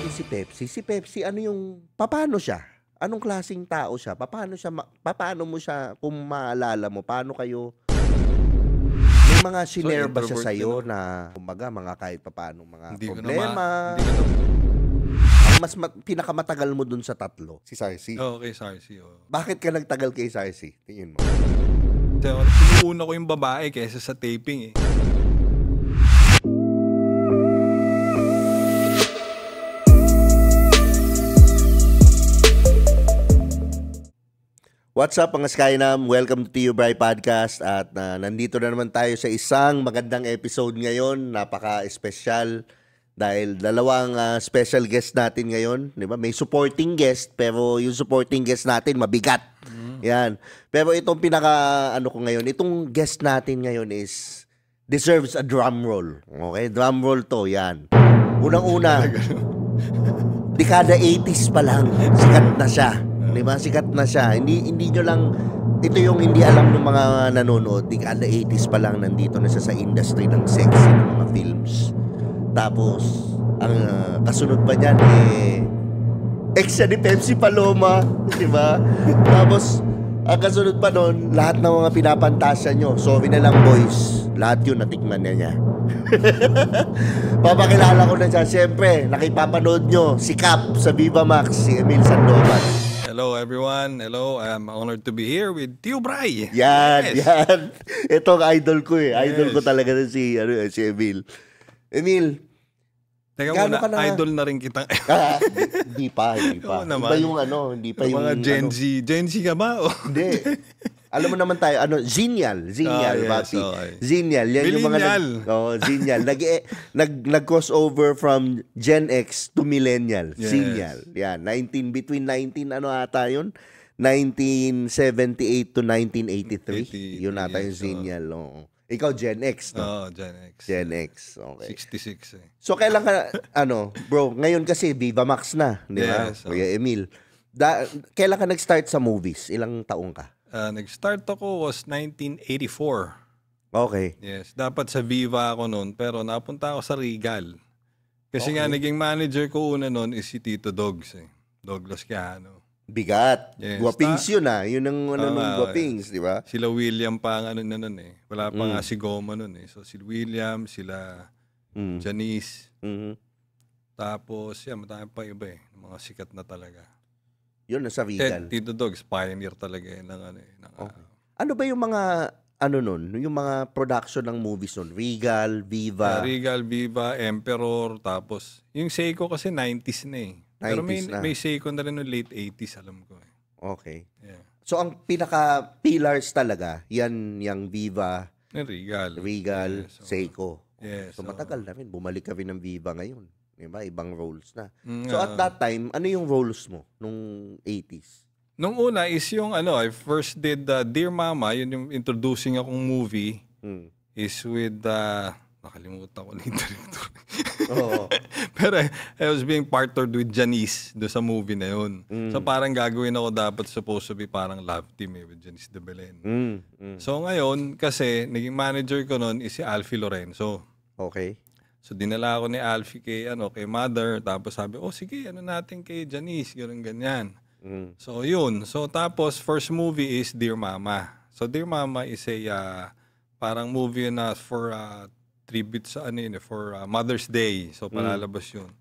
natin si Pepsi. Si Pepsi, ano yung, paano siya? Anong klaseng tao siya? Paano mo siya, kung maalala mo, paano kayo, may mga shinare ba siya introvert sa'yo din na, kumbaga, mga kahit papaano, mga Hindi ko problema? hindi ko na Ang pinakamatagal mo dun sa tatlo, si Sarsi. okay, Sarsi. Bakit ka nagtagal kay Sarsi? Tingin mo. Sinuuna ko yung babae kaysa sa taping eh. What's up mga Skynam? Welcome to TU Bry Podcast at nandito na naman tayo sa isang magandang episode ngayon. Napaka-espesyal dahil dalawang special guest natin ngayon. Di ba? May supporting guest pero yung supporting guest natin mabigat. Yan. Pero itong pinaka-ano ko ngayon, itong guest natin ngayon is deserves a drum roll. Okay? Drum roll to. Yan. Unang-una, dekada 80s pa lang, sikat na siya. Diba? Sikat na siya. Hindi nyo lang, ito yung hindi alam ng mga nanonood, dekada 80s pa lang nandito na siya sa industry ng sexy ng mga films. Tapos, ang kasunod pa niyan ex siya ni Pepsi Paloma, diba? Tapos, ang kasunod pa nun, lahat ng mga pinapantasya nyo, sorry na lang boys, lahat yun natikman na niya. Papakilala ko na siya, siyempre, nakipapanood nyo, si Cap sa Viva Max, si Emil Sandoval. Hello everyone. Hello. I'm honored to be here with Tio Bry. Yan, yan. Ito ang idol ko eh. Idol Yes. ko talaga na si Emil. Emil. Teka Gaano muna, ka na- idol na rin kita. Hindi pa. Oo naman. Iba yung hindi pa yung Mga Gen Z. Gen Z ka ba? Hindi. Alam mo naman tayo, Zenial, yes, Papi. okay. Zenial, yan yung mga Zenial. Nag-crossover from Gen X to Millennial. Yes. Zenial. Yan, between 19 ano ata yun? 1978 to 1983. Yun ata yung yes, Zenial. Ikaw Gen X, no? Oo, Gen X. Gen X, okay. 66 eh. So kailan ka, bro, ngayon kasi Viva Max na, di ba? Yes, Kuya Emil. Kailan ka nag-start sa movies? Ilang taong ka? Nag-start ako was 1984. Okay. Yes, dapat sa Viva ako noon, pero napunta ako sa Regal. Kasi nga, Okay. naging manager ko una noon is si Tito Dogs eh. Douglas Quijano. Bigat. Yes. Guwapings yun Yun ang nung guwapings, di ba? Sila William pa ang ano na noon eh. Wala pa nga si Goma noon eh. So, si William, sila Janice. Mhm. Tapos, yan, matami pa iba eh. Mga sikat na talaga. Yun, nasa Regal. Tito Dogs, pioneer talaga eh. Ng, ano, eh, ng, Ano ba yung mga, nun? Yung mga production ng movies nun? Regal, Viva. Regal, Viva, Emperor, tapos, yung Seiko kasi 90s na eh. Pero 90s na. may Seiko na rin no late 80s, alam ko eh. Okay. Yeah. So, ang pinaka-pillars talaga, yan, yung Viva, Yung Regal. Regal, Yes, Seiko. Yes. So, matagal na rin. Bumalik ka rin ng Viva ngayon. Diba? Ibang roles na. Mm, So, at that time, ano yung roles mo nung 80s? Nung una is yung I first did Dear Mama, yun yung introducing akong movie is with, nakalimutan ko na yung director. Oo. Pero I was being partnered with Janice do sa movie na yun. So parang gagawin ako dapat supposed to be parang love team with Janice de Belen. So ngayon, kasi naging manager ko noon is si Alfie Lorenzo. Okay. So dinala ako ni Alfie kay Mother, tapos sabi, sige, natin kay Janice, ganyan. So yun. So tapos first movie is Dear Mama. So Dear Mama is a parang movie na for tribute sa for Mother's Day. So palalabas yun.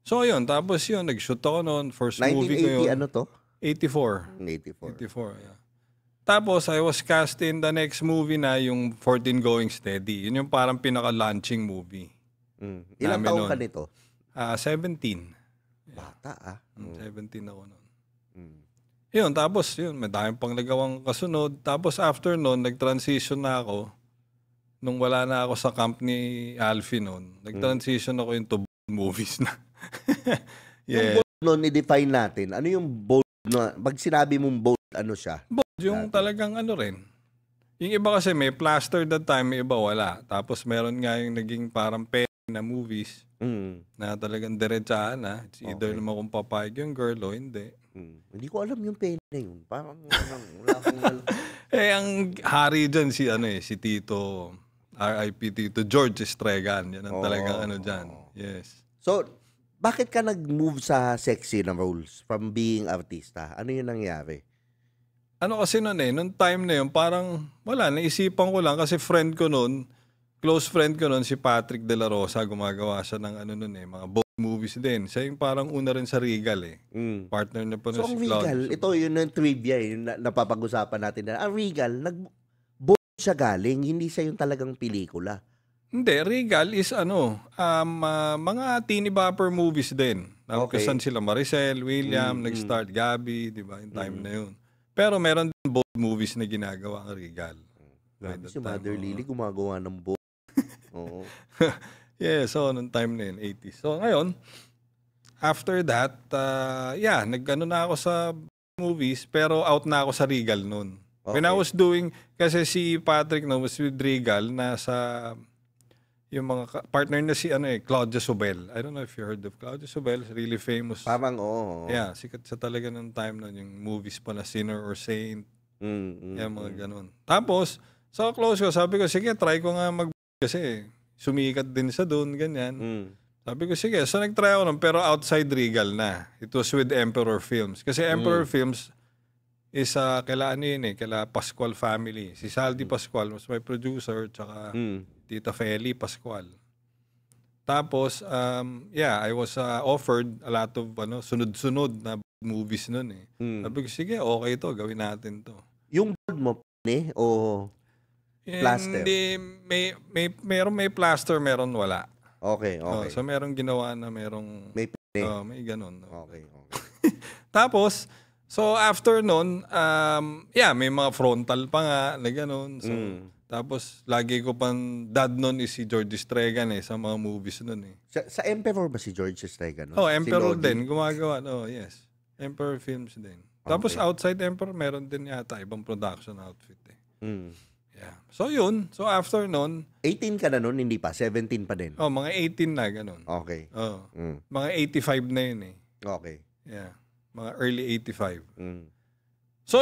So yun, tapos yun, nag-shoot ako noon, first movie ko 1980 yun. ano to? 84. 84. Yeah. Tapos I was cast in the next movie na yung 14 Going Steady. Yun yung parang pinaka-launching movie. Ilang Namin taong nun. ka nito? 17. Bata 17 ako noon. Yun, tapos yun, madaming pang nagawang kasunod. Tapos after noon, nag-transition na ako. Nung wala na ako sa camp ni Alfie noon, nag-transition ako into movies na. Yung Yeah. bold nun, i-define natin. Ano yung bold na, pag sinabi mong bold, ano siya? Yung talagang rin. Yung iba kasi may plaster that time, may iba wala. Tapos meron nga yung naging parang na movies na talagang diretsahan na. It's either naman kung papayag yung girl o hindi. Hindi ko alam yung pena yun. Parang wala akong ang hari dyan si Tito, RIP Tito George Estregan. Yan ang talagang dyan. Yes. So, Bakit ka nag-move sa sexy na roles from being artista? Ano yung nangyari? Ano kasi noon nung time na yun, parang wala, naisipan ko lang kasi close friend ko noon si Patrick De La Rosa, gumagawa siya ng mga bold movies din. Siya yung parang una rin sa Regal Partner na po So, si ang Claudio. Regal, ito yun yung trivia yung napapag-usapan natin na ang Regal, bold siya galing, hindi siya yung talagang pelikula. Hindi, Regal is mga teeny bopper movies din. Okay. Saan sila Maricel, William, nag-start Gabby, di ba? Yung time na yun. Pero meron din bold movies na ginagawa ang Regal. Grabe si Mother Lily gumagawa ng bold. Oo. Yeah, so nung time na yun, 80s. So ngayon, after that, nag-ano na ako sa movies, pero out na ako sa Regal noon. Okay. When I was doing, kasi si Patrick was with Regal, nasa yung mga partner na si Claudia Sobel. I don't know if you heard of Claudia Sobel, really famous. Parang oo. Yeah, sikat sa talaga ng time na yung movies pa na Sinner or Saint. Mga ganun. Tapos, sa close ko, sabi ko, sige, try ko nga kasi sumikat din sa doon, ganyan. Sabi ko, sige. So, nag-try ako nun, pero outside Regal na. It was with Emperor Films. Kasi Emperor Films is kaila Pascual family. Si Saldi Pascual was my producer, tsaka Tita Feli Pascual. Tapos, I was offered a lot of sunod-sunod na movies nun Sabi ko, sige, okay to, gawin natin to. Yung bold mo, o plaster? Hindi, may plaster, meron wala. Okay. So, merong ginawa na merong... May may ganun. Okay. Tapos, so after nun, may mga frontal pa nga na ganun. So, tapos, lagi ko pang dad nun is si George Estregan sa mga movies nun Sa Emperor ba si George Estregan? Emperor si din. Gumagawa. Yes. Emperor Films din. Tapos, outside Emperor, meron din yata ibang production outfit Yeah. So, yun. So, after nun... 18 ka na nun, hindi pa? 17 pa din? Mga 18 na, ganun. Okay. Mga 85 na yun Okay. Yeah. Mga early 85. So,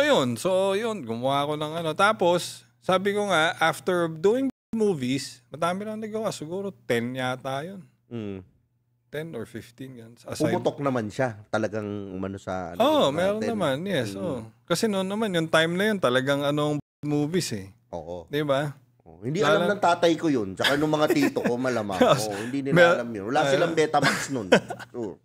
yun. Gumawa ko ng Tapos, sabi ko nga, after doing movies, madami lang nagawa. Siguro 10 yata yun. 10 or 15 yan. Pumutok naman siya. Talagang umano sa... meron naman. Yes. Kasi noon naman, yung time na yun, talagang movies Oo. Diba? Hindi alam ng tatay ko yun. Tsaka nung mga tito ko, malamang. Hindi nila alam yun. Wala silang Betamax nun. Sure.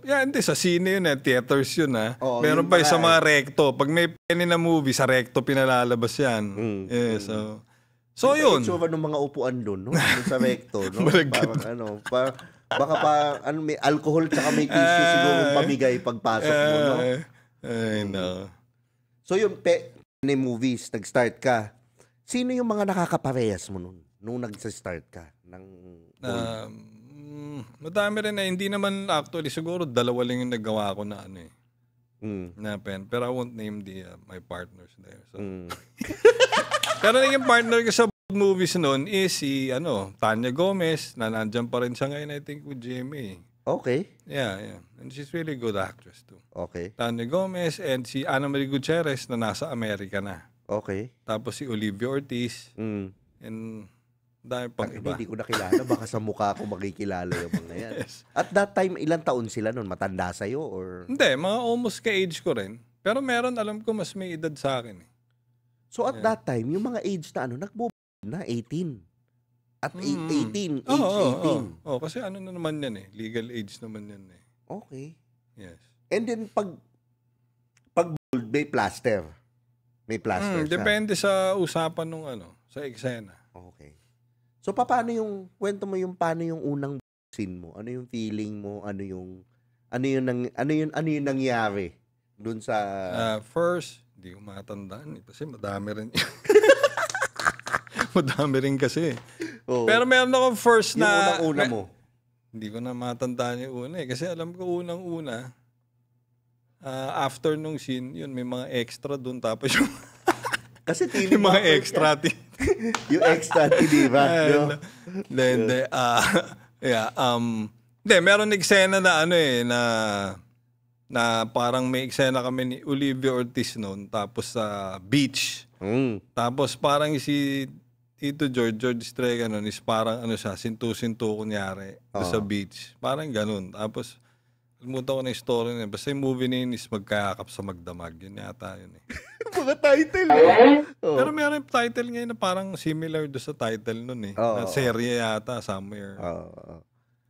Hindi sa sine yun theaters yun meron yun pa sa mga recto. Pag may penny na movie, sa recto pinalalabas yan. So yun. So ng mga upuan doon, no? Sa recto, no? Parang baka may alcohol tsaka may tissue siguro pamigay pagpasok mo, no? No. So yung movies, nag-start ka. Sino yung mga nakakaparehas mo nun? Nung nag-start ka ng madami rin hindi naman actually siguro dalawa lang yung nagawa ko na na pen. Pero I won't name my partners there. So. Pero yung partner ko sa movies noon is si Tanya Gomez na nandiyan pa rin siya ngayon I think with GMA. Okay. Yeah. And she's really good actress too. Okay. Tanya Gomez and si Ana Marie Gutierrez na nasa Amerika na. Okay. Tapos si Olivia Ortiz. And dahil pang iba. Hindi ko nakilala. Baka sa mukha ko makikilala yung mga yan. Yes. At that time, ilang taon sila nun? Matanda sa'yo? Or... Hindi, mga almost ka-age ko rin. Pero meron, alam ko, mas may edad sa akin. So at that time, yung mga age na na 18. At 18. Kasi na naman yan legal age naman yan Okay. Yes. And then pag bold, may plaster. May plaster siya. Depende sa usapan nung sa eksena. Okay. So paano kwento mo paano yung unang scene mo? Ano yung feeling mo? Ano yung nangyari doon sa first, hindi ko matandaan kasi madami rin. Madami rin kasi. Pero meron ako first na yung unang-una mo. Hindi ko na matandaan yung una kasi alam ko unang-una after nung scene, yun may mga extra doon tapos yung kasi yung mga extra yung extra di ba? Meron eksena na na parang may eksena kami ni Olivia Ortiz noon tapos sa beach. Tapos parang si Tito George Estrella nun is parang ano siya, sintu-sintu kunyari doon sa beach. Parang ganun. Tapos, limutan ko na yung story na yun. Basta yung movie na yun is magkakap sa magdamag. Yun yata yun eh. Mga title. Pero meron yung title ngayon na parang similar doon sa title nun eh. Na serye yata, somewhere.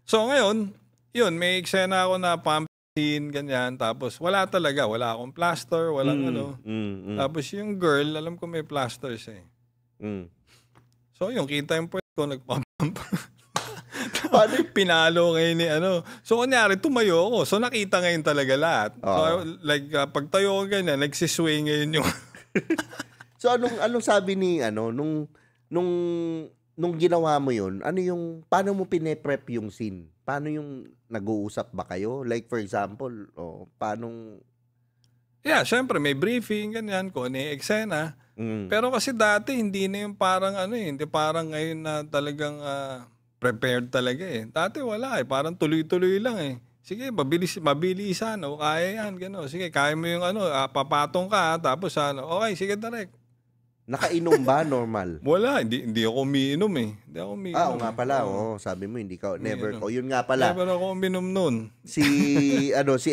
So ngayon, yun, may eksena ako na pump scene, ganyan. Tapos wala talaga. Wala akong plaster, walang ano. Tapos yung girl, alam ko may plaster siya eh. So yung kita yung point ko, nagpapamp. Pinalo ngayon ni ano. So kunyari, tumayo ako. So nakita ngayon talaga lahat. So like, pagtayo ko ganyan, nagsisway ngayon yung... So anong sabi ni ano nung ginawa mo yun? Ano yung paano mo pine-prep yung scene? Paano yung nag-uusap ba kayo? Like for example, paano? Yeah, syempre may briefing ganyan ko ni eksena. Pero kasi dati hindi na yung parang ano eh, hindi parang ngayon na talagang prepared talaga eh. Dati wala eh, parang tuloy-tuloy lang eh. Sige, mabilisan, kaya yan, gano'n. Sige, kaya mo yung ano, papatong ka, tapos ano, okay, sige, direct. Nakainom ba? Normal? Wala, hindi ako umiinom eh. Hindi ako umiinom. Oo nga pala, sabi mo hindi ka, never, yun nga pala. Never ako uminom nun. Si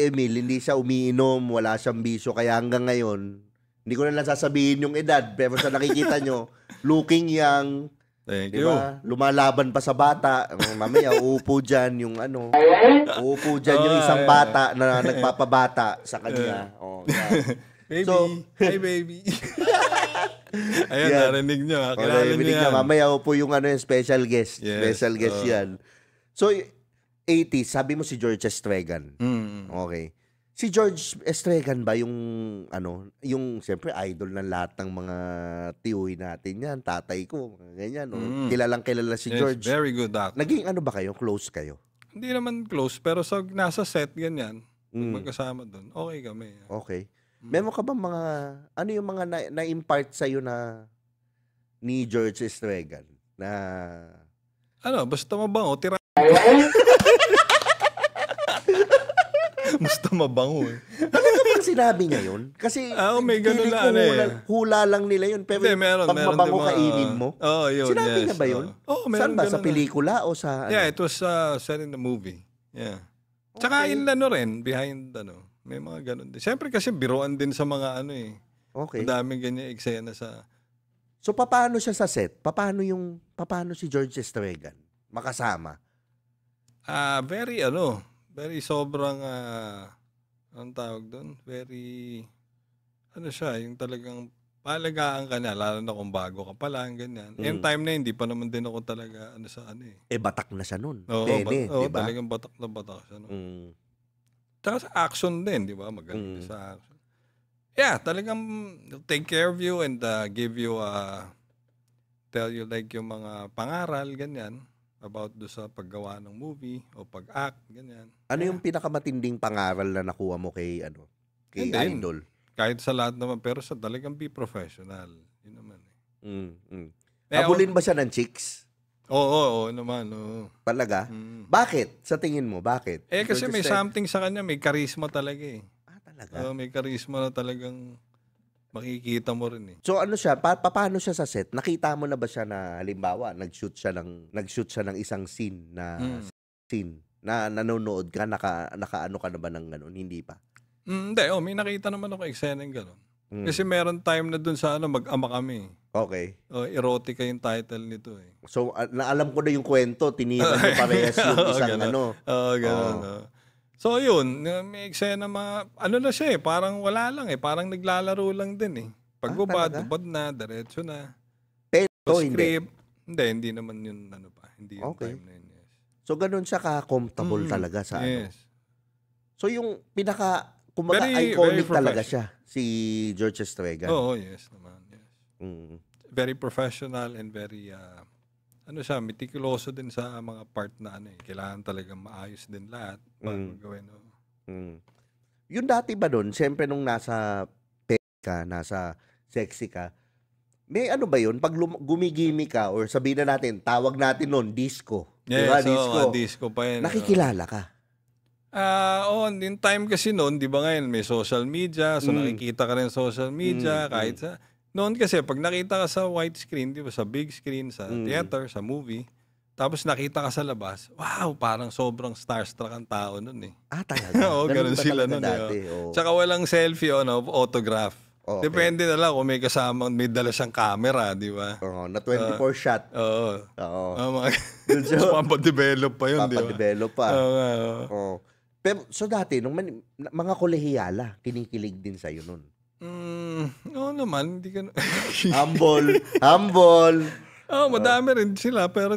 Emil, hindi siya umiinom, wala siyang bisyo, kaya hanggang ngayon, hindi ko na lang sasabihin yung edad, pero sa nakikita nyo, looking young, thank diba? Lumalaban pa sa bata. Mamaya, uupo dyan yung ano. Uupo dyan yung isang bata na nagpapabata sa kanya. Baby. So, hi baby. Ayan, narinig nyo. Kilala nyo yan. Mamaya upo yung ano, yung special guest. Yes, Special guest yan. So, 80s, sabi mo si George Estregan. Okay. Si George Estregan ba yung ano, yung siyempre idol ng lahat ng mga tiyuhin natin yan, tatay ko, ganyan. Kilalang kilala si George. Very good actor. Naging ano ba kayo? Close kayo? Hindi naman close, pero nasa set ganyan. Magkasama doon. Okay kami. Okay. Meron ka ba mga, ano yung mga na-impart sa'yo na ni George Estregan? Na... Ano, basta mabango, tira. Basta mabango eh. Ano ka bang sinabi niya yun? Kasi may ganun lang hula lang nila yun. Pero pag mabango kainin mo. Yun, sinabi niya ba yun? Saan ba? Sa pelikula o sa... Yeah, it was set in the movie. Yeah. Tsaka in ano rin, behind ano. May mga ganun din. Siyempre kasi biruan din sa mga ano eh. Okay. Madaming ganyan eksena sa... So paano siya sa set? Paano si George Estregan makasama? Very sobrang, anong tawag doon? Very, ano siya, yung talagang palagaan ka na, lalo na kung bago ka pa lang, ganyan. And time na hindi pa naman din ako talaga, ano sa ano eh. Batak na siya nun. Oo, diba? Talagang batak na batak siya nun. Tsaka sa action din, di ba? Magaling sa action. Yeah, talagang take care of you and give you, tell you like yung mga pangaral, ganyan. About do sa paggawa ng movie o pag-act, ganyan. Ano yung pinakamatinding pangaral na nakuha mo kay Idol? Kahit sa lahat naman, pero sa talagang be professional. Yun naman eh. Habulin ba siya ng chicks? Oo naman. Talaga? Bakit? Sa tingin mo, bakit? Kasi may something sa kanya, may charisma talaga eh. Talaga? May charisma na talagang makikita mo rin eh. So ano siya, paano siya sa set? Nakita mo na ba siya na halimbawa, nag-shoot siya ng isang scene na nanonood ka, nakaano ka na ba ng gano'n? Hindi pa? Hindi, may nakita naman ako eksena ng gano'n. Kasi meron time na dun sa mag-ama kami. Okay. Erotica yung title nito eh. So naalam ko na yung kwento, tiniran mo parehas yung isang ano. Gano'n. So yun, may eksena ano na siya eh, parang wala lang eh, parang naglalaro lang din eh. Pagbubad na, diretso na. Pero script, hindi naman yun ano pa, hindi yung time na yun. Yes. So ganun siya ka-comfortable talaga sa ano. So yung kumbaga iconic talaga siya, si George Estregan. Oo, yes naman, yes. Very professional and very, meticuloso din sa mga part na kailangan talagang maayos din lahat bago gawin. Yung dati ba doon, siyempre nung nasa ka, nasa sexy ka, may ano ba yun? Pag gumigimi ka, or sabihin na natin, tawag natin noon, disco. Yes, diba? disco pa yun. Nakikilala ka? In time kasi noon, di ba ngayon, may social media, so nakikita ka rin social media, kahit sa... Noon kasi, pag nakita ka sa widescreen, di ba, sa big screen, sa theater, sa movie, tapos nakita ka sa labas, wow, parang sobrang starstruck ang tao noon eh. Talaga? Oo, ganun ba sila talaga noon eh. dati? Oo. Tsaka walang selfie, autograph. Okay. Depende na lang kung may kasama, may dala siyang camera, di ba? Na 24 shot. Oo. Oo. So, papadevelop pa yun, di ba? Papadevelop pa. Oo. Pero, so dati, nung mga kolehiyala, kinikilig din sa'yo nun? Oo naman, hindi ka... Humble. Madami rin sila, pero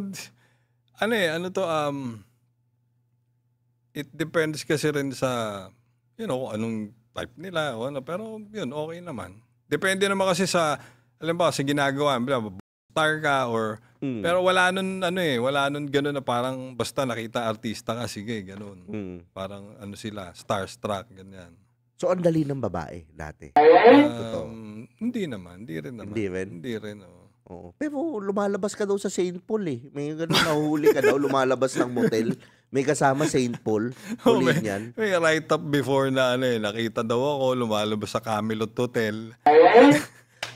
it depends kasi rin sa, kung anong type nila o ano, pero yun, okay naman. Depende naman kasi sa, alam ba, sa ginagawa, star ka or, pero wala nun, wala nun gano'n na parang basta nakita artista ka, sige, gano'n. Parang sila, starstruck, ganyan. So, ang dali ng babae dati? Hindi naman, hindi rin naman. Hindi rin, Oo. Pero lumalabas ka daw sa St. Paul eh. May gano'n, nahuli ka daw, lumalabas ng motel. May kasama St. Paul. Huli niyan. May write-up before na nakita daw ako, lumalabas sa Camelot Hotel.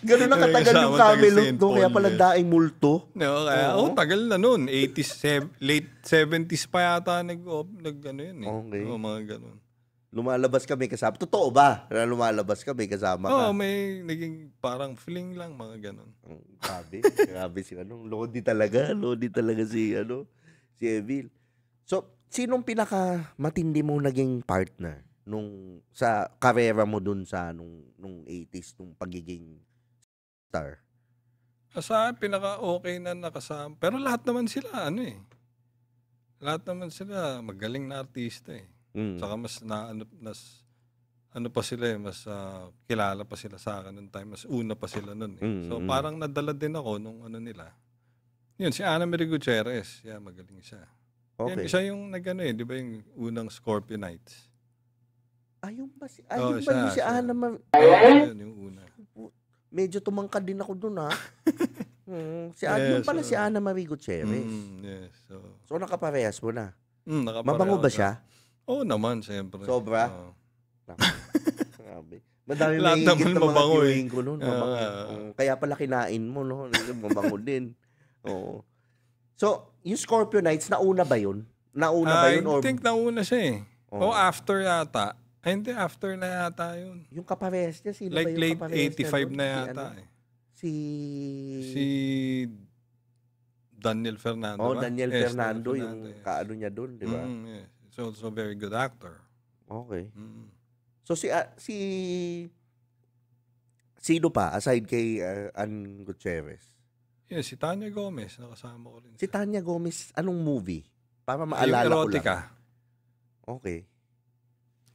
Gano'n na katagal yung Camelot doon, kaya pala daing multo. No, kaya, tagal na nun. 80s, late 70s pa yata nag-ano yun eh. Okay. Mga gano'n. Lumalabas ka, may kasama. Totoo ba? Lumalabas ka, may kasama ka? May naging parang fling lang, mga gano'n. Grabe si Lodi talaga si Evil. So, sinong pinaka matindi mo naging partner sa karera mo dun sa nung 80s, nung pagiging star? Sa pinaka okay na nakasama. Pero lahat naman sila, lahat naman sila magaling na artista eh. Saka mas pa sila mas kilala pa sila sa akin noong time, mas una pa sila noon eh. So parang nadala din ako nung nila. Yun, si Ana Marie Gutierrez, magaling siya. Okay. Siya yung di ba yung unang Scorpionites? Yung ba si Ana Marie? Yun yung una. Medyo tumangkad din ako dun ha. Si Ana Marie Gutierrez. Yes. So nakaparehas mo na. Nakapareho Mabango ba siya? Oo naman, siyempre. Sobra? Grabe. Madami lahat may naman higit na mabango mga viewing ko nun. Kaya pala kinain mo, no? Mabango din. Oo. So, yung Scorpionites, nauna ba yun? I think nauna siya eh. After yata. Hindi, after na yata yun. Yung kaparehas niya, sino like ba yung kaparehas niya? Like late 85 na yata eh. Si Daniel Fernando. Daniel Fernando, yung kaano niya dun, di ba? Yes. He's also a very good actor. Okay. So sino pa aside kay Ann Gutierrez? Yes, si Tanya Gomez, nakasama ko rin. Si Tanya Gomez, anong movie? Para maalala ko lang. Erotica. Okay.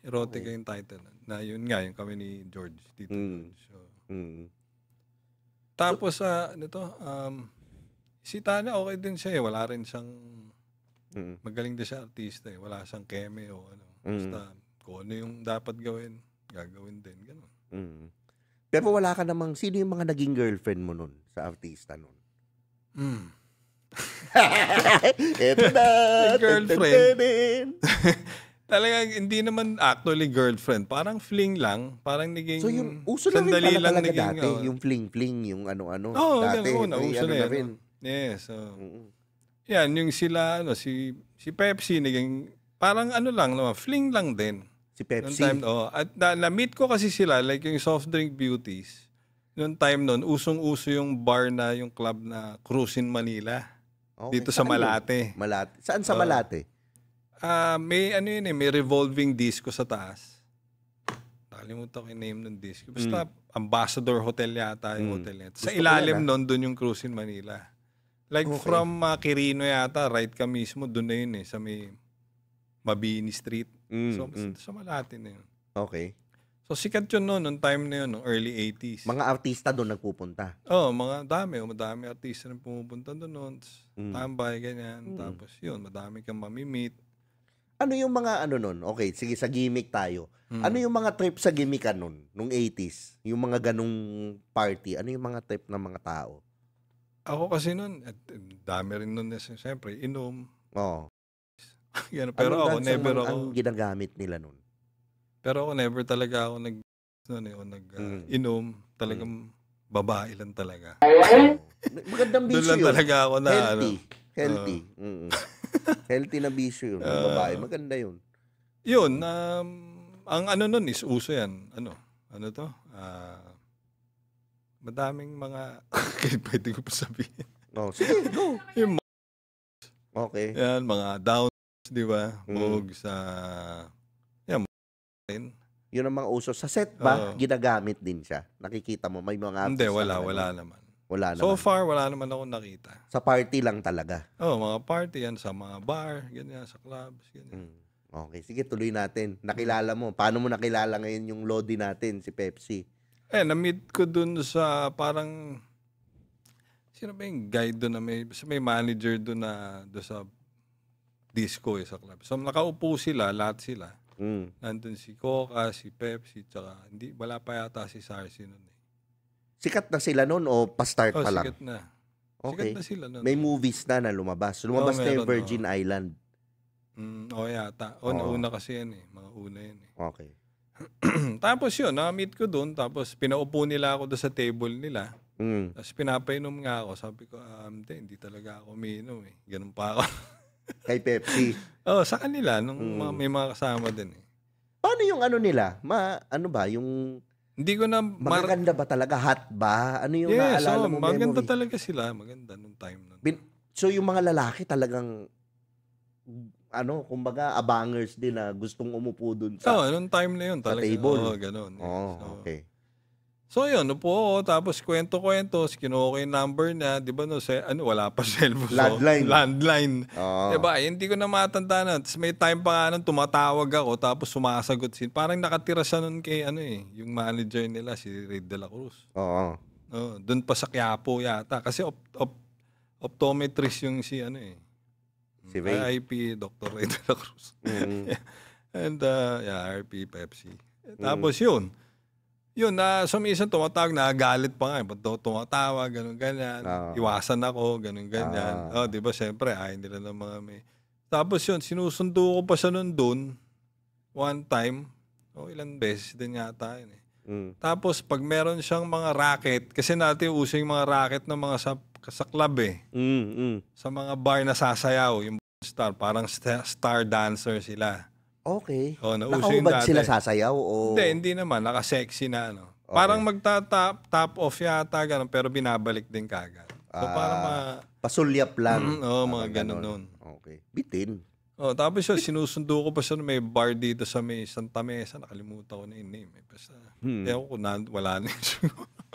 Erotica yung title. Na yun nga, yung kami ni George. Tito George. So, tapos, si Tanya, okay din siya eh. Wala rin siyang, magaling din siya artista eh. Wala siyang cameo. Basta, kung ano yung dapat gawin, gagawin din. Ganun. Pero wala ka namang, sino yung mga naging girlfriend mo nun sa artista nun? Eto na! Girlfriend. Talagang hindi naman actually girlfriend. Parang fling lang. Parang naging... So yung uso na rin pala talaga dati. Yung fling-fling, yung ano-ano. Dati. Uso na rin. Yes. Yan, yung sila, si Pepsi, naging... Parang lang, fling lang din. Si Pepsi? At na-meet ko kasi sila, like yung soft drink beauties. Noong time noon, usong-uso yung bar na, yung club na Cruise in Manila. Okay. Dito sa Malate. Malate. Saan sa Malate? May may revolving disco sa taas. Nakalimutan ko yung name ng disco. Basta Ambassador Hotel yata yung hotel yata. Sa ilalim nun, doon yung Cruise in Manila. Like from Quirino yata, right ka mismo, doon na yun sa may Mabini Street. So, sa Malate na yun. Okay. So, sikat yun noong time na yun, early 80s. Mga artista doon nagpupunta? Madami artista na pumupunta doon. Tambay, ganyan. Tapos yun, madami kang mamimit. Ano yung mga nun? Okay, sige, sa gimmick tayo. Ano yung mga trip sa gimmickan nun, nung 80s? Yung mga ganung party, ano yung mga trip ng mga tao? Ako kasi nun, dami rin nun, siyempre, inom. Oo. Pero ako, never ako. Ang ginagamit nila nun? Pero ako, never talaga ako inom. Talagang babae lang talaga. Magandang Doon bisyo lang yun. talaga ako na Healthy. Healthy na bisyo yun. Ng babae. Maganda yun. Yun, ang ano nun is uso yan. Ano to? Madaming mga, pwede ko pa sabihin. Sige, go. Yung Okay. yan, mga downs, di ba? Mogs, yan, rin. Yun ang mga uso. Sa set ba, ginagamit din siya? Nakikita mo, may mga Hindi, artist wala na naman. Wala So naman. far, wala naman ako nakita. Sa party lang talaga. Mga party yan, sa mga bar, ganyan, sa clubs, ganyan. Okay, sige, tuloy natin. Nakilala mo. Paano mo nakilala ngayon yung Lodi natin, si Pepsi? Na-meet ko dun sa parang, sino ba yung guy dun na may manager dun na dun sa disco sa club. So nakaupo sila, lahat sila. Nandun si Coca, si Pepsi, tsaka wala pa yata si Sarsi nun eh. Sikat na sila nun o pa-start pa lang? Sikat na. Okay. Sikat na sila nun. May movies na lumabas. Lumabas na yung Virgin Island. Yata. Una kasi yan eh. Mga una yan eh. Okay. Tapos yun, na-meet ko dun. Tapos pinaupo nila ako doon sa table nila. Tapos pinapainom nga ako. Sabi ko, hindi talaga ako umiinom eh. Ganun pa ako. Kay Pepsi? Sa kanila. May mga kasama din eh. Paano yung ano nila? Ano ba? Yung... Hindi ko na... Maganda ba talaga? Hot ba? Ano yung naalala mo maganda memory? talaga sila. Maganda nung time nun. So yung mga lalaki talagang... kumbaga, abangers din na gustong umupo dun sa... nung time na yun talaga. Sa table. Ganun. Okay. So yun, upo ako, tapos kwento-kwento, kinuha ko yung number niya, di ba wala pa cellphone. Landline. Diba, hindi ko na matanda na. Tapos may time pa nga nun, tumatawag ako, tapos sumasagot parang nakatira siya nun kay, yung manager nila, si Reid de la Cruz. Doon pa sa Quiapo yata. Kasi optometrist yung si Si Ray. RIP, Dr. Reid de la Cruz. And, RIP, Pepsi. Tapos yun, so minsan tumatawag, nagagalit pa nga. Ba't tumatawag, ganun-ganyan. Iwasan ako, ganun-ganyan. Di ba, siyempre, ayaw nila ng mga may... Tapos yun, sinusundo ko pa siya nun doon. One time. Ilang beses din yata yun eh. Tapos, pag meron siyang mga racket, kasi natin uso yung mga racket ng mga sa club eh. Sa mga bar na sasayaw, yung star, parang star dancer sila. Okay. Nakahubad sila sasayaw o... Hindi naman. Naka-sexy na Okay. Parang magta-top off yata, ganun, pero binabalik din kagad. So, parang pasulyap lang. Mga ganun nun. Okay. Bitin. Tapos yun, sinusundo ko pa siya, may bar dito sa may Santa Mesa. Nakalimutan ko na yung name. Basta, ewan ko, wala na yun.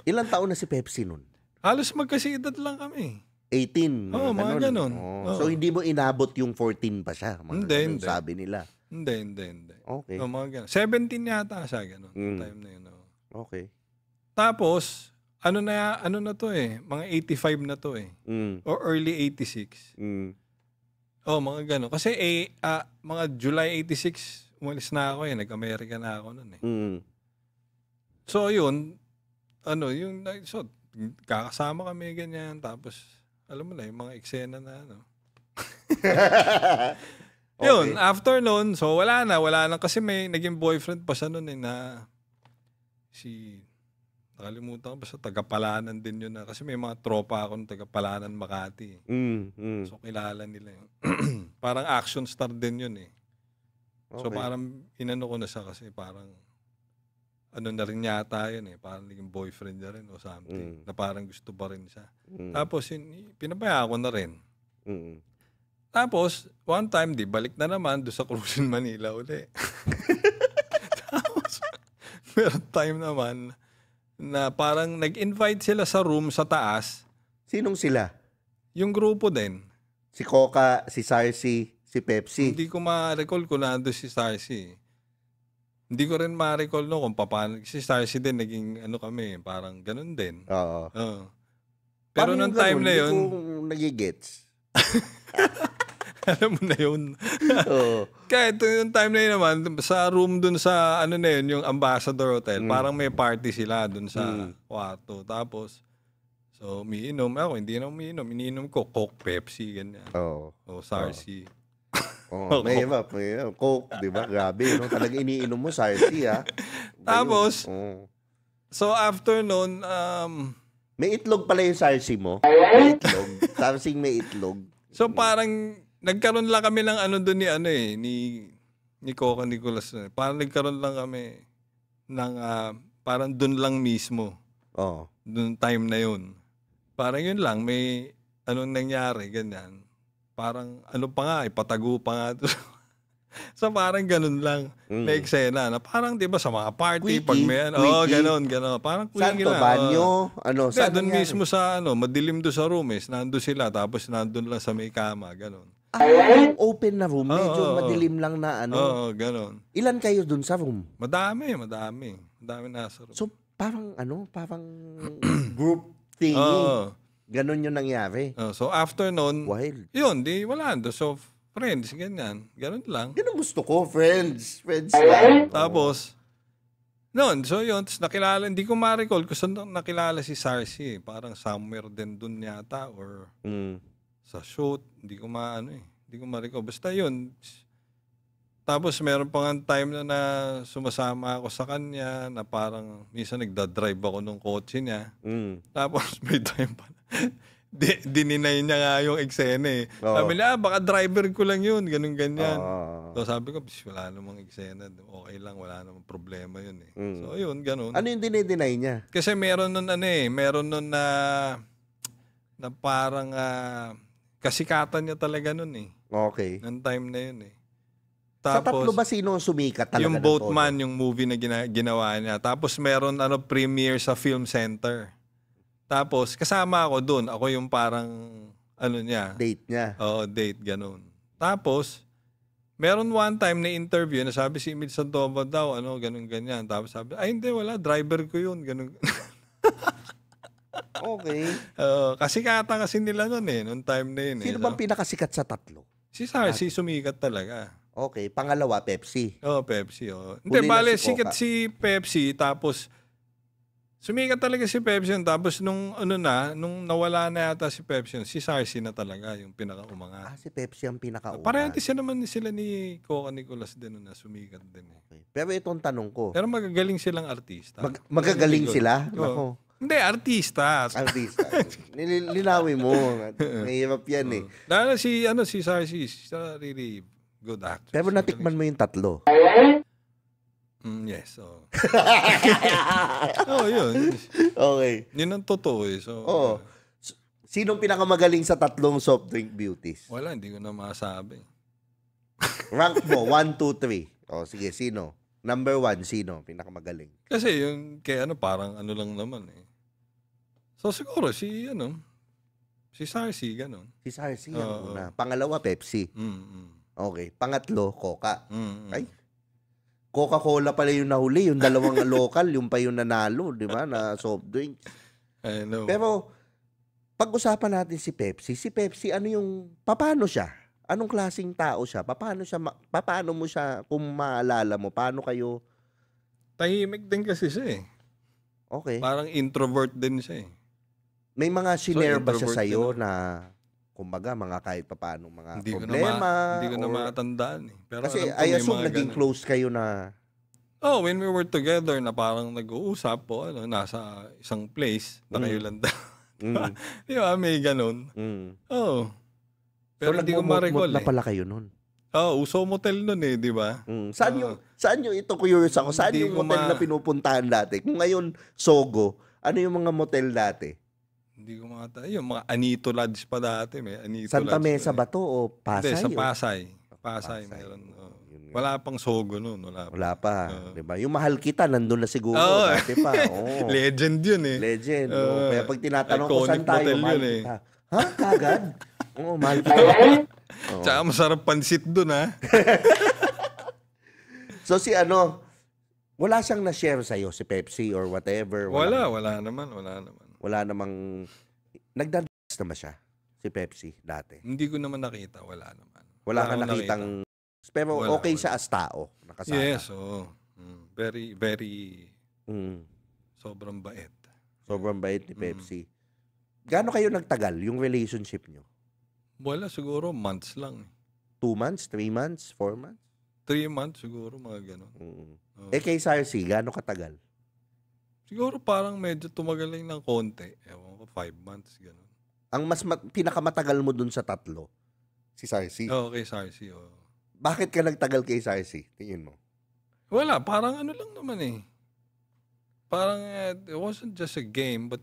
Ilang taon na si Pepsi nun? Halos magkasiedad lang kami. 18. Mga ganun. So, hindi mo inabot yung 14 pa siya? Hindi. Sabi nila. Hindi. Okay. Mga ganun. 17 yata siya, ganun. Time na yun. Okay. Tapos, ano na to eh, mga 85 na to eh. Or early 86. Mga ganun. Kasi mga July 86, umalis na ako eh, nag-America na ako nun eh. So yun, kakasama kami ganyan, tapos, alam mo na, yung mga eksena na Yun, after nun, so wala na kasi may naging boyfriend pa siya nun eh na nakalimutan ko ba sa Tagapalanan din yun kasi may mga tropa ako ng Tagapalanan Makati. So kilala nila yun. Parang action star din yun eh. So parang inano ko na siya kasi parang na rin yata yun eh. Parang naging boyfriend na rin o something. Na parang gusto pa rin siya. Tapos pinabayaan ko na rin. Tapos, one time, balik na naman doon sa Cruzin, Manila uli. Tapos, meron time naman na parang nag-invite sila sa room sa taas. Sinong sila? Yung grupo din. Si Coca, si Sarsi, si Pepsi. Hindi ko ma-recall kung nando si Sarsi. Hindi ko rin ma-recall kung paano. Si Sarsi din, naging kami, parang ganun din. Oo. Pero nung time na yun... Hindi ko nagigets. Alam mo na yun. Kaya yung time na yun naman, sa room dun sa, yung Ambassador Hotel, parang may party sila dun sa kwarto. Tapos, so, umiinom. Ako, hindi na umiinom. Iniinom ko, Coke, Pepsi, ganyan. O Sarsi. May iba. Coke, di ba? Grabe, no? Talaga iniinom mo, Sarsi, ha? Tapos, so after nun, May itlog pala yung sarsi mo. May itlog. Sarsing may itlog. So parang nagkaroon lang kami ng ano doon ni Coca Nicolas. Parang nagkaroon lang kami ng parang doon lang mismo. Oo. Doon time na yun. Parang yun lang, may anong nangyari, ganyan. Parang ano pa nga, ipatago pa nga. So parang ganun lang na eksena na parang 'di ba sa mga party Quickie, pag may ganon. Parang Saan quickie to? lang. Banyo? Ano? Saan Doon nangyari? mismo sa madilim do sa room nandun sila tapos nandun lang sa may kama, ganon. Yung open na room, medyo Oo. madilim lang na ano. Oo, ganon. Ilan kayo dun sa room? Madami nasa room. So, parang group thingy. Oo. Ganon yung nangyari. So after noon, Wild. yun, di wala do. So friends, ganyan. Ganon lang. Yun ang gusto ko, friends. Friends lang. Tapos, noon, so yun, tapos nakilala, hindi ko ma-recall kung saan nakilala si Sarsi. Parang somewhere din dun yata or sa shoot. Hindi ko ma-recall. Basta yun. Tapos meron pa nga time na sumasama ako sa kanya na parang minsan nagda-drive ako nung kotse niya. Tapos may time pa dininay niya nga yung eksena eh. Sabi niya, baka driver ko lang yun, ganun-ganyan. So sabi ko, wala namang eksena. Okay lang, wala namang problema yun eh. So yun, ganun. Ano yung dinay niya? Kasi meron nun na parang kasikatan niya talaga nun eh. Okay. Nang time na yun eh. Sa Tapos, tatlo ba sino ang sumikat talaga? yung Boatman, yung movie na ginawa niya. Tapos meron premiere sa Film Center. Tapos, kasama ako doon. Ako yung parang, niya. Date niya. Oo, date, ganun. Tapos, meron one time na interview na sabi si Emil Sandoval daw, ganun-ganyan. Tapos sabi, hindi, wala, driver ko yun, ganun. Okay. Kasikatan kasi nila nun nung time na yun. Sino bang pinakasikat sa tatlo? Si Sarsi, sumikat talaga. Okay. Pangalawa, Pepsi. Pepsi. Hindi, Huli na bale, si Coca. sikat si Pepsi, tapos, sumikat talaga si Pepsi yun. Tapos nung nawala na yata si Pepsi yun, si Sarsi na talaga yung pinakaumangat. Si Pepsi ang pinakauna. Parehati siya naman sila ni Coca Nicolas din na sumikat din. Okay. Pero itong tanong ko. Pero magagaling silang artista. Magagaling sila? Oo. Nako. Hindi, artista. Artista. Linawin mo. Mahirap yan eh. Lalo si Sarsi, she's a really good actress. Pero natikman mo yung tatlo. Yes. Yun. Okay. Yun ang totoo eh. So, Sinong pinakamagaling sa tatlong soft drink beauties? wala, hindi ko na masabi. Rank mo, 1, 2, 3. Sige, sino? Number 1, sino? Pinakamagaling. Kasi yung parang lang naman eh. So siguro si Sarsi, ganun. Si Sarsi ang una. Pangalawa, Pepsi. Okay. Pangatlo, Coca. Ay, Coca-Cola pala yung nahuli. Yung dalawang local, yung pa yung nanalo, di ba? Na soft drinks. I know. Pero, pag-usapan natin si Pepsi. Si Pepsi, paano siya? Anong klaseng tao siya? Paano mo siya, kung maalala mo, paano kayo? Tahimik din kasi siya eh. Okay. Parang introvert din siya eh. May mga shinare ba siya introvert sa'yo din na, kumbaga, mga kahit papaano mga Hindi problema? Hindi ko na matandaan eh. Pero Kasi alam ko I may assume mga naging ganun. close kayo na, When we were together na parang nag-uusap po, nasa isang place na kayo lang daw. Di ba? May ganun. Oo. Pero hindi ko ma-recall na pala kayo nun. Uso motel nun eh, di ba? Saan yung ito, curious ako, saan Hindi yung ko motel na pinupuntahan dati? Kung ngayon, Sogo, ano yung mga motel dati? Hindi ko yung mga Anito Lodge pa dati. May Anito Santa Lodge Mesa pa ba to o Pasay? Hindi, sa o- Pasay. Pasay meron. Wala pang Sogo nun. Wala pa, di ba? Yung Mahal Kita, nandun na siguro. Dati pa. Legend yun eh. Legend. Kaya pag tinatanong ko iconic saan tayo, motel Mahal yun eh. Kita. Ha? Kagad? Mahal Kita. Tsaka masarap pansit dun ha. So wala siyang na-share sa'yo, si Pepsi or whatever. Wala naman. Wala namang, nagdadalas naman siya, si Pepsi, dati. Hindi ko naman nakita. Wala naman. Wala ka akong nakitang, pero Wala, okay wala. siya as tao, nakasama. Yes, oo. Very, very Mm. sobrang bait. Sobrang bait ni Pepsi. Gaano kayo nagtagal, yung relationship nyo? Wala, siguro months lang. 2 months, 3 months, 4 months? 3 months siguro, mga gano'n. Kay Sarsi, gaano katagal? Siguro parang medyo tumagal lang ng konti. Ewan ko, 5 months, gano'n. Ang pinakamatagal mo dun sa tatlo, si Sarsi. Oo, kay Sarsi, oo. Bakit ka nagtagal kay Sarsi? Tingin mo. Wala, parang ano lang naman eh. Parang, it wasn't just a game, but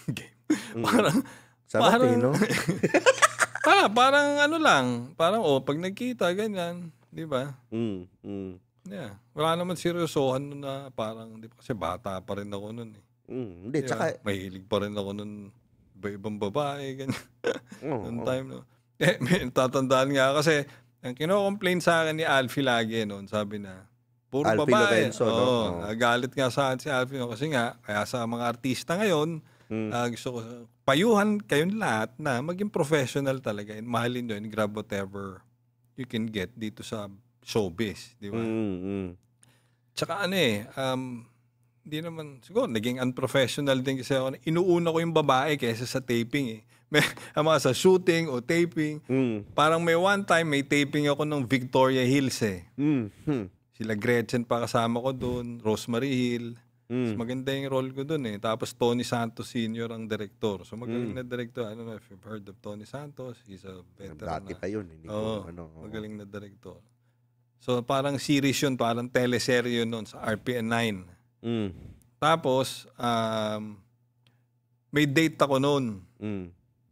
game. Parang, Sarap parang, no? parang ano lang. Parang, pag nagkita, ganyan. Di ba? Yeah. Wala naman seryosohan nun na parang, di ba? Kasi bata pa rin ako nun eh. Hindi, Di tsaka... ba? Mahilig pa rin ako nun. Iba-ibang babae, ganyan. Noong Oo. time, no? May tatandaan nga kasi, ang kino-complain sa akin ni Alfie lagi noon, sabi na, puro Alfie babae. Lorenzo, no? Oo, Oo. nagalit nga sa akin si Alfie, no? Kasi nga, kaya sa mga artista ngayon, gusto ko, payuhan kayong lahat na maging professional talaga and mahalin nyo and grab whatever you can get dito sa showbiz, di ba? Tsaka ano eh, hindi naman, siguro, naging unprofessional din kasi ako. Inuuna ko yung babae kaysa sa taping eh. Mga sa shooting o taping. Parang may one time, may taping ako ng Victoria Hills eh. Sila Gretchen pa kasama ko doon, Rosemary Hill. Mas maganda yung role ko doon eh. Tapos Tony Santos Sr. ang director. So magaling na director. I don't know if you've heard of Tony Santos. He's a veteran Dati pa yun. Hindi Oo, ko, magaling na director. So parang series yun, parang teleserye yun noon sa RPN 9. Tapos, may date ako noon.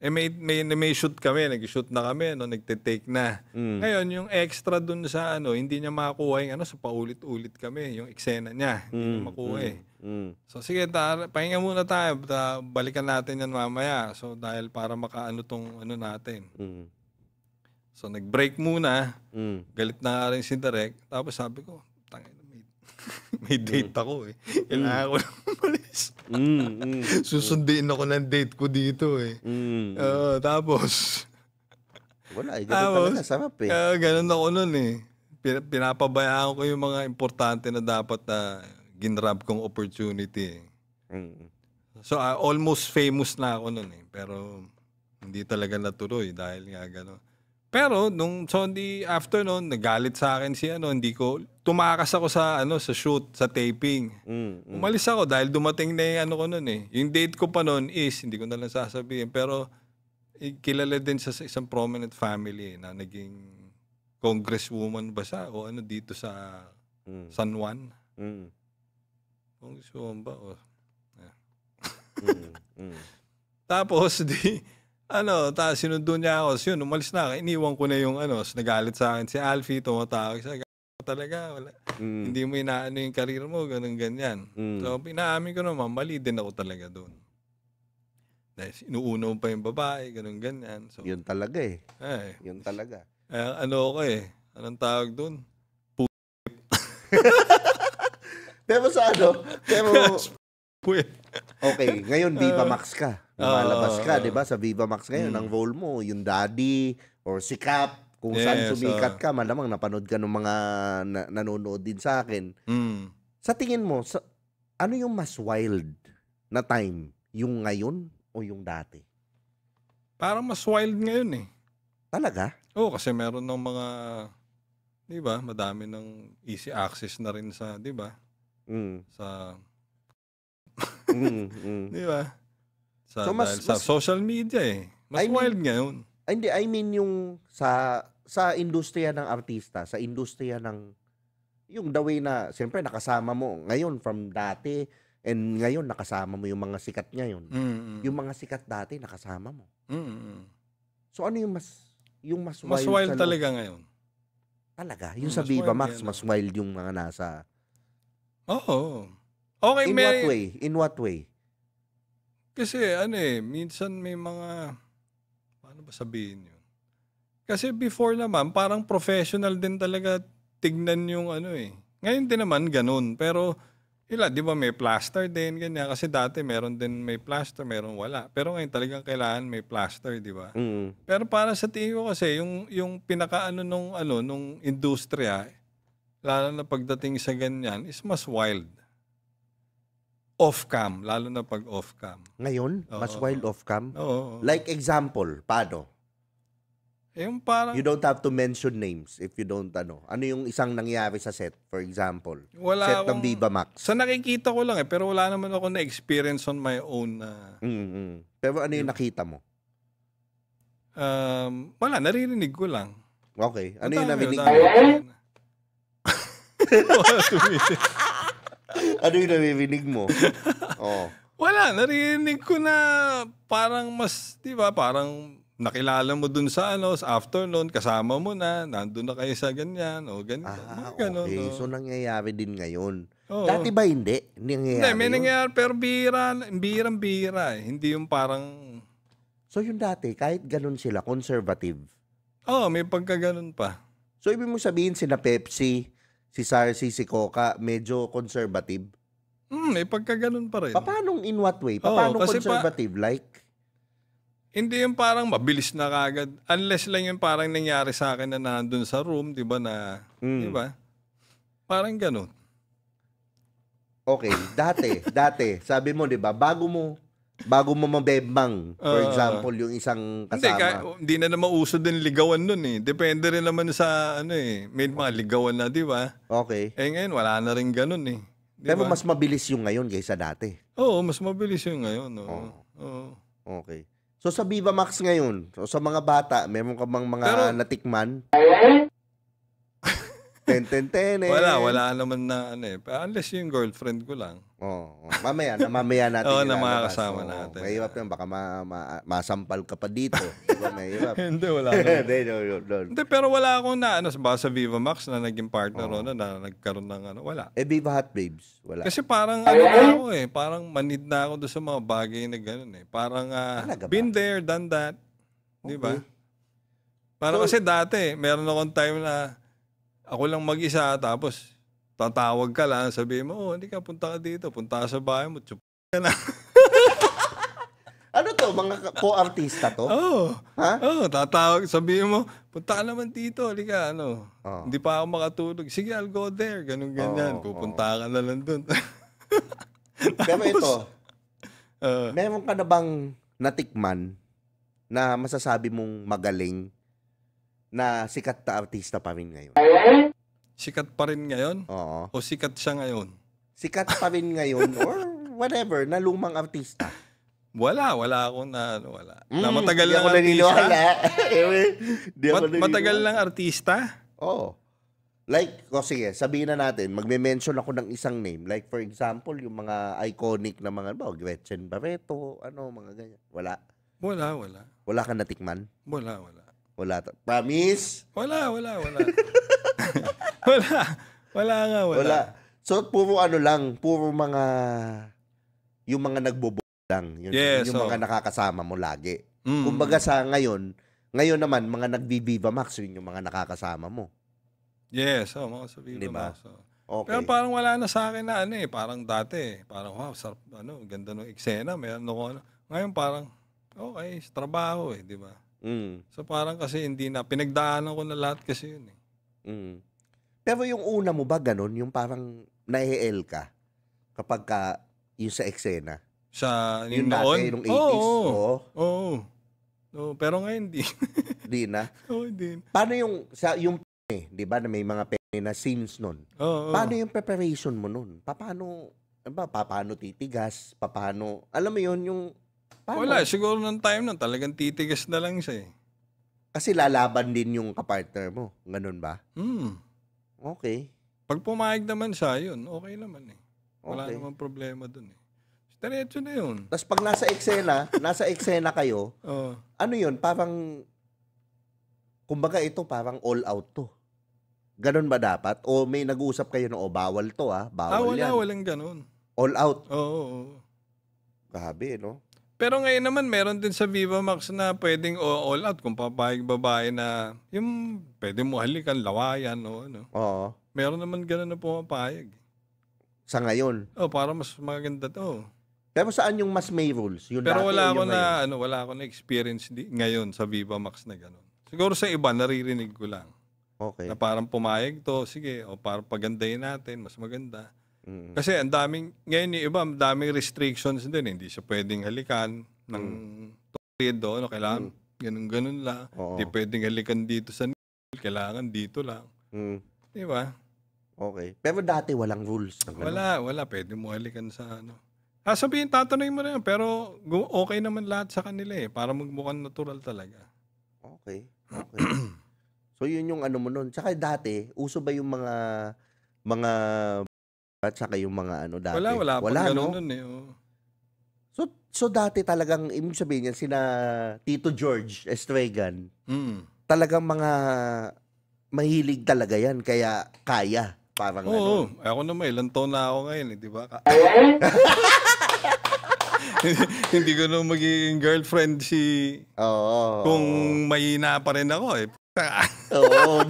May shoot kami, nag-shoot na kami, no, nagte-take na. Ngayon, yung extra dun sa hindi niya makuha yung sa paulit-ulit kami, yung eksena niya, hindi niya makuha eh. So sige, pahinga muna tayo, balikan natin yan mamaya. So dahil para makaano tong natin. So nag-break muna, galit na nga rin si Direk, tapos sabi ko, may date ako eh. Kailangan ko lang umalis. Susundin ako ng date ko dito eh. Tapos, wala, ganun talaga, sarap eh. Ganun ako nun eh. Pinapabayaan ko yung mga importante na dapat na ginrab kong opportunity eh. So, almost famous na ako nun eh. Pero, hindi talaga natuloy dahil nga gano'n. Pero after noon, nagalit sa akin si hindi ko tumakas ako sa sa shoot, sa taping. Umalis ako dahil dumating na yung ko noon eh. Yung date ko pa noon is hindi ko na lang sasabihin, pero kilala din siya sa isang prominent family na naging congresswoman ba siya o dito sa San Juan. Congresswoman ba o Tapos tapos sinundo niya ako. So yun, umalis na ako. Iniwan ko na yung nagalit sa akin si Alfie, tumatawag siya. Talaga, wala. Hindi mo inaano yung career mo, ganun ganyan. So, pinaamin ko naman, mali din ako talaga doon. Dahil inuuna mo pa yung babae, ganun ganyan. So, yun talaga eh. Yun talaga. Ako eh, anong tawag doon? Pero okay, ngayon Viva Max ka. Lumalabas ka, 'di ba? Sa Viva Max ngayon, ang role mo, yung daddy or si Cap, kung saan sumikat ka, malamang napanood ka ng mga nanonood din sa akin. Sa tingin mo, ano yung mas wild na time? Yung ngayon o yung dati? Parang mas wild ngayon eh. Talaga? Oo, kasi meron ng mga, 'di ba? Madami ng easy access na rin sa, 'di ba? Sa di ba? Sa social media eh. Mas wild ngayon. Hindi, I mean yung sa industriya ng artista, sa industriya ng yung the way na siyempre nakasama mo ngayon from dati and ngayon nakasama mo yung mga sikat ngayon. Yung mga sikat dati nakasama mo. So ano yung mas wild talaga ngayon? Talaga? Yung sa Viva Max, mas wild yung mga nasa... Oo. Okay, In what way? Kasi minsan may mga, paano ba sabihin yun? Kasi before naman, parang professional din talaga tignan yung Ngayon din naman ganun. Pero, di ba may plaster din, ganyan. Kasi dati meron din may plaster, meron wala. Pero ngayon talagang kailangan may plaster, di ba? Pero para sa tingin ko kasi, yung nung industriya, lalo na pagdating sa ganyan, is mas wild. Off-cam, lalo na pag off-cam. Ngayon? Mas wild off-cam? Oo. Like example, paano? Yung parang, You don't have to mention names if you don't ano. Ano yung isang nangyari sa set, for example? wala Set ng akong, Viva Max. sa nakikita ko lang pero wala naman ako na-experience on my own na, Pero ano yung nakita mo? wala, naririnig ko lang. Okay. Ano yung Madami, narinig madami. mo? Wala, tumitig. Ano yung narinig mo? Oh. Wala, naririnig ko na parang mas, di ba, parang nakilala mo dun sa sa afternoon, kasama mo na, nandun na kayo sa ganyan, o ganyan. Ganun, Okay. o. So, nangyayari din ngayon. Oo. Dati ba hindi? Hindi nangyayari Hindi, may yun? nangyayari, pero bihirang-bihira eh. Hindi yung parang, So, yung dati, kahit ganun sila, conservative. may pagkaganon pa. So, ibig mo sabihin, sina Pepsi, si Sarsi, si Coca, medyo conservative. May pagkaganon pa rin. Paano in what way? Oo, Paano kasi conservative? Like? Hindi yung parang mabilis na kagad. Unless lang yung parang nangyari sa akin na nandun sa room, di ba na, di ba? Parang ganun. Okay, dati, sabi mo, 'di ba, bago mo mabebang, for example, yung isang kasama. Hindi na mauso din ligawan nun eh. Depende rin naman sa may mga ligawan na, di ba? Okay. Ngayon wala na rin ganun eh. Di Pero ba? mas mabilis yung ngayon kaysa dati. Oo, mas mabilis yung ngayon. Oo. Okay. So sa Viva Max ngayon, so sa mga bata, meron ka bang mga natikman? Ten. Wala naman na unless yung girlfriend ko lang. Mamaya natin. Oo, na ilalabas. makakasama natin. Mahirap yan, baka masampal ka pa dito. Diba, mahirap. Hindi, wala naman. No. Hindi, pero wala akong sa Viva Max na naging partner na nagkaroon ng wala. Viva Hot Babes, wala. Kasi parang na ako parang manid na ako doon sa mga bagay na gano'n Parang been there, done that. Di ba? Parang kasi dati, meron akong time na ako lang mag-isa tapos tatawag ka lang, sabihin mo, hindi ka, punta ka dito, punta ka sa bahay mo, tsup ka na. Ano to? Mga co-artista to? Oo. Ha? Oo, tatawag, sabihin mo, punta ka naman dito, halika, hindi pa ako makatulog. Sige, I'll go there, ganyan. Pupunta ka na lang dun. Pero ito, meron ka na bang natikman na masasabi mong magaling na sikat na artista pa rin ngayon? Sikat pa rin ngayon? Oo. O sikat siya ngayon? Sikat pa rin ngayon or whatever, na lumang artista? Wala akong wala. Na matagal Di lang ako artista? naniniwala. Matagal lang artista? Oo. Like, sige, sabihin na natin, magme-mention ako ng isang name. Like, for example, yung mga iconic na mga, Gretchen Barreto, mga ganyan. Wala. Wala. Wala kang natikman? Wala. Wala. Promise? Wala. Wala. So, puro puro mga, yung mga nagbobo lang. Yung mga nakakasama mo lagi. Kumbaga sa ngayon naman, mga nagbi-Viva Max, yun yung mga nakakasama mo. Yes, mga sa Viva Diba? Max. Okay. Pero parang wala na sa akin na parang dati, parang wow, sarap, ganda ng eksena, meron ako Ngayon parang, okay, sa trabaho di ba? So parang kasi hindi na, pinagdaanan ko na lahat kasi yun Pero yung una mo ba ganun? Yung parang na-el ka kapag yung sa eksena? Yung dati, noon? yung 80s? Oo. Pero ngayon hindi. Di na? Oo, hindi. Paano yung di ba, na may mga na scenes nun? Paano yung preparation mo nun? Paano titigas? Alam mo yun, yung paano? Wala, siguro ng time nun, talagang titigas na lang siya Kasi lalaban din yung kapartner mo. Ganun ba? Okay. Pag pumayag naman siya, yun, okay naman Wala Okay. naman problema dun Diretso na yun. Tapos pag nasa eksena kayo, ano yun, parang, kumbaga ito parang all out to. Ganun ba dapat? O may nag-uusap kayo na, bawal to bawal yan. Walang ganun. All out. Oo. Grabe, no? Pero ngayon naman, meron din sa Viva Max na pwedeng all out kung papayag babae na yung pwede mo halikan, lawayan Oo. Meron naman ganun na pumapayag. Sa ngayon. Para mas maganda to. Pero saan yung mas may rules? Yung Pero dati wala o ako yung ngayon? wala ako na experience ngayon sa Viva Max na ganun. Siguro sa iba, naririnig ko lang. Okay. Na parang pumayag to, sige, parang pagandahin natin, mas maganda. Kasi ang ngayon yung iba, ang daming restrictions din. Hindi siya pwedeng halikan ng tulid kailangan ganun lang. Oo. Di pwedeng halikan dito sa kailangan dito lang. Di ba? Okay. Pero dati walang rules. Wala. Pwede mo halikan sa sabihin, tatanungin mo na yan, pero okay naman lahat sa kanila para magmukhang natural talaga. Okay. So, yun yung mo nun. Tsaka dati, uso ba yung mga at saka yung mga dati? Wala no? Nun eh. So dati talagang, ibig sabihin yan, sina Tito George Estregan, talagang mga mahilig talaga yan, kaya kaya. Parang ako naman, ilang taon na ako ngayon, di ba? Hindi ko na magiging girlfriend kung mahina pa rin ako eh. Oo,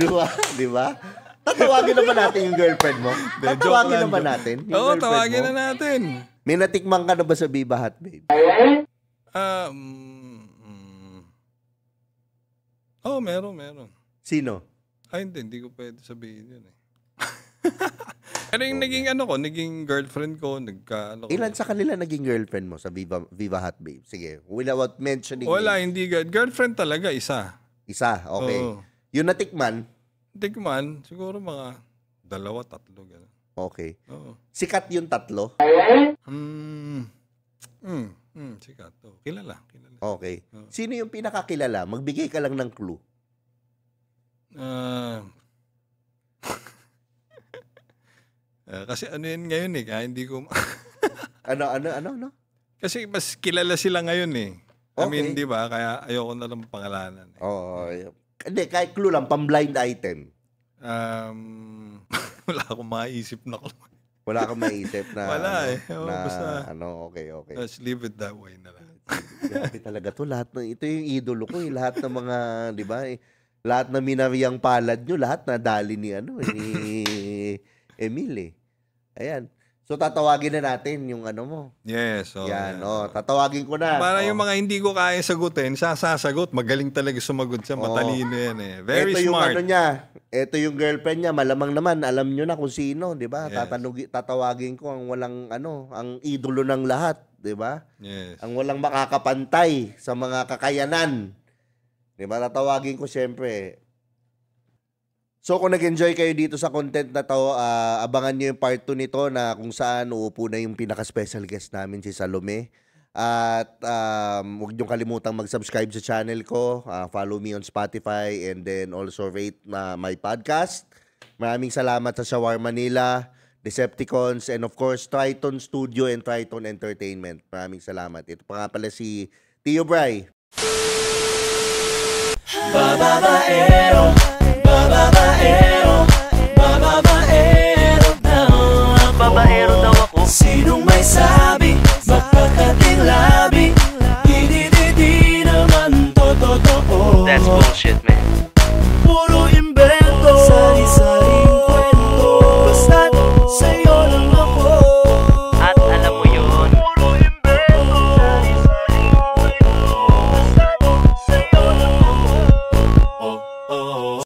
di ba? Tatawagin naman natin yung girlfriend mo. Tatawagin naman natin. Oo, tawagin na natin. May natikman ka na ba sa Viva Hot, babe? Meron. Sino? Hindi ko pwede sabihin yun eh. Pero yung naging girlfriend ko, Ilan sa kanila naging girlfriend mo sa Viva Hot, babe? Sige, without mentioning. Wala, hindi girlfriend talaga, isa. Isa, okay. Yung natikman? Siguro mga 2, 3, gano'n. Okay. Sikat yung 3? Sikat. Kilala. Okay. Sino yung pinakakilala? Magbigay ka lang ng clue. Kasi yan ngayon eh, kaya hindi ko... Ano? Kasi mas kilala sila ngayon eh. I mean, di ba? Kaya ayoko na lang pangalanan. Hindi, kahit clue lang, pang-blind item. Wala akong maisip na clue. Wala akong maisip na... Wala eh. Basta... okay. Let's leave it that way na lang. Grabe talaga to. Ito yung idolo ko eh. Lahat ng mga, di ba? Lahat na minariyang palad nyo, lahat na dali ni Emil eh. Ayan. So, tatawagin na natin yung mo. Yes. Yan, tatawagin ko na. Para yung mga hindi ko kaya sagutin, siya sasagot. Magaling talaga sumagot siya. Matalino yan eh. Very smart. Ito yung girlfriend niya. Malamang naman, alam nyo na kung sino, di ba? Yes. Tatawagin ko ang walang, ang idolo ng lahat, di ba? Yes. Ang walang makakapantay sa mga kakayanan. Di ba? Tatawagin ko siyempre. So kung nag-enjoy kayo dito sa content na to, abangan nyo yung part 2 nito na kung saan uupo na yung pinaka-special guest namin, si Salome. At huwag nyo kalimutang mag-subscribe sa channel ko. Follow me on Spotify and then also rate my podcast. Maraming salamat sa Shawar Manila, Decepticons, and of course, Triton Studio and Triton Entertainment. Maraming salamat. Ito pa nga pala si Tio Bry. Babaero